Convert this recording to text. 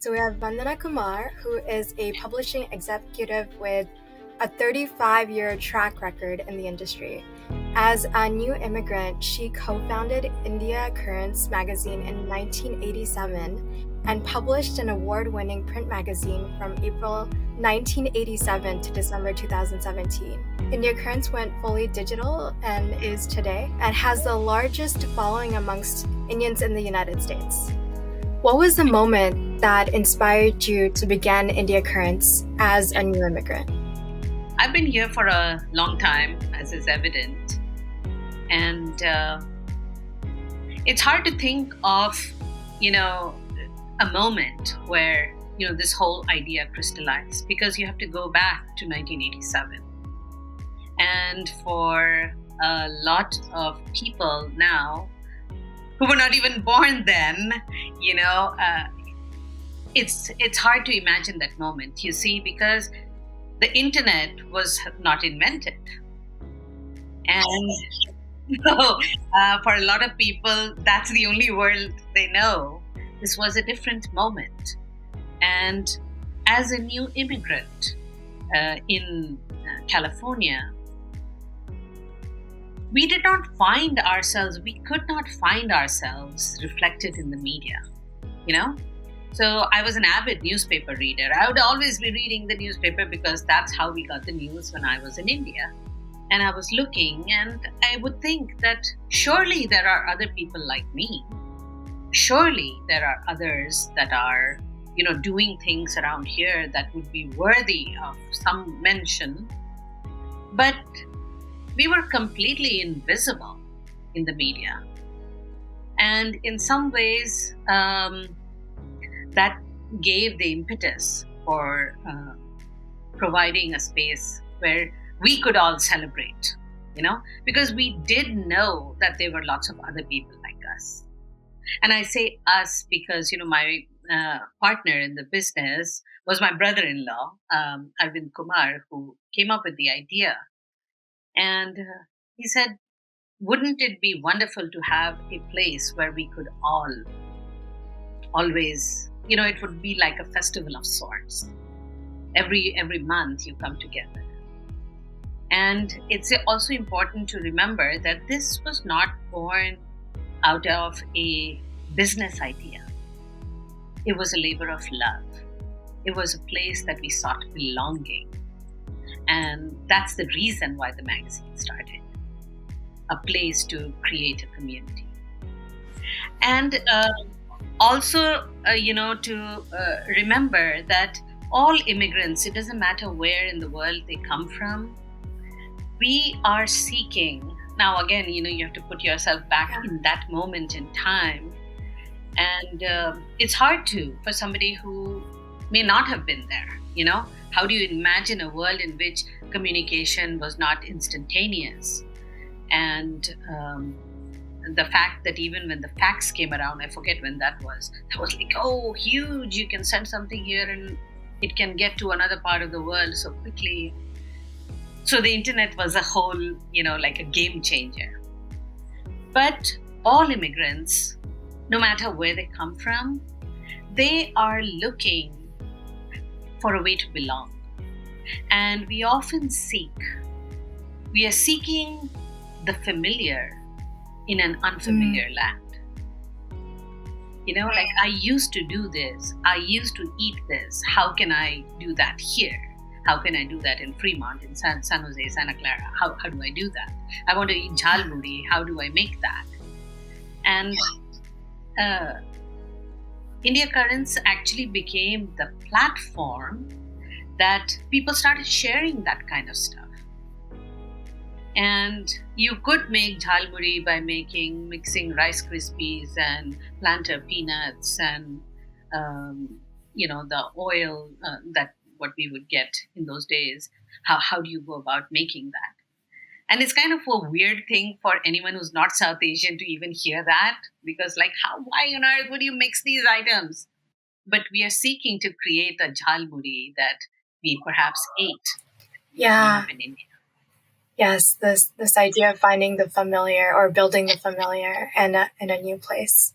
So we have Vandana Kumar, who is a publishing executive with a 35-year track record in the industry. As a new immigrant, she co-founded India Currents magazine in 1987 and published an award-winning print magazine from April 1987 to December 2017. India Currents went fully digital and is today and has the largest following amongst Indians in the United States. What was the moment that inspired you to begin India Currents as a new immigrant? I've been here for a long time, as is evident. And it's hard to think of, a moment where, this whole idea crystallized because you have to go back to 1987. And for a lot of people now who were not even born then, it's hard to imagine that moment, you see, because the internet was not invented. And so, for a lot of people, that's the only world they know. This was a different moment. And as a new immigrant in California, we could not find ourselves reflected in the media, So I was an avid newspaper reader. I would always be reading the newspaper because that's how we got the news when I was in India. And I was looking and I would think that surely there are other people like me. Surely there are others that are, doing things around here that would be worthy of some mention. But we were completely invisible in the media. And in some ways, that gave the impetus for providing a space where we could all celebrate, because we did know that there were lots of other people like us. And I say us because, my partner in the business was my brother-in-law, Arvind Kumar, who came up with the idea. And he said, wouldn't it be wonderful to have a place where we could all always, it would be like a festival of sorts. Every month you come together. And it's also important to remember that this was not born out of a business idea. It was a labor of love. It was a place that we sought belonging. And that's the reason why the magazine started. A place to create a community. And also, to remember that all immigrants, it doesn't matter where in the world they come from, we are seeking. Now, again, you have to put yourself back in that moment in time. And it's hard for somebody who may not have been there, How do you imagine a world in which communication was not instantaneous? And the fact that even when the fax came around, I forget when that was like, oh, huge, you can send something here and it can get to another part of the world so quickly. So the internet was a whole, like a game changer. But all immigrants, no matter where they come from, they are looking for a way to belong. And we often we are seeking the familiar in an unfamiliar land. Like, I used to do this. I used to eat this. How can I do that here? How can I do that in Fremont, in San Jose, Santa Clara? How do I do that? I want to eat jhalmuri. How do I make that? And India Currents actually became the platform that people started sharing that kind of stuff. And you could make jhalmuri by mixing Rice Krispies and planter peanuts and, the oil that what we would get in those days. How do you go about making that? And it's kind of a weird thing for anyone who's not South Asian to even hear that, because why on earth would you mix these items? But we are seeking to create a jhalmuri that we perhaps ate in India. Yes, this idea of finding the familiar or building the familiar in a new place.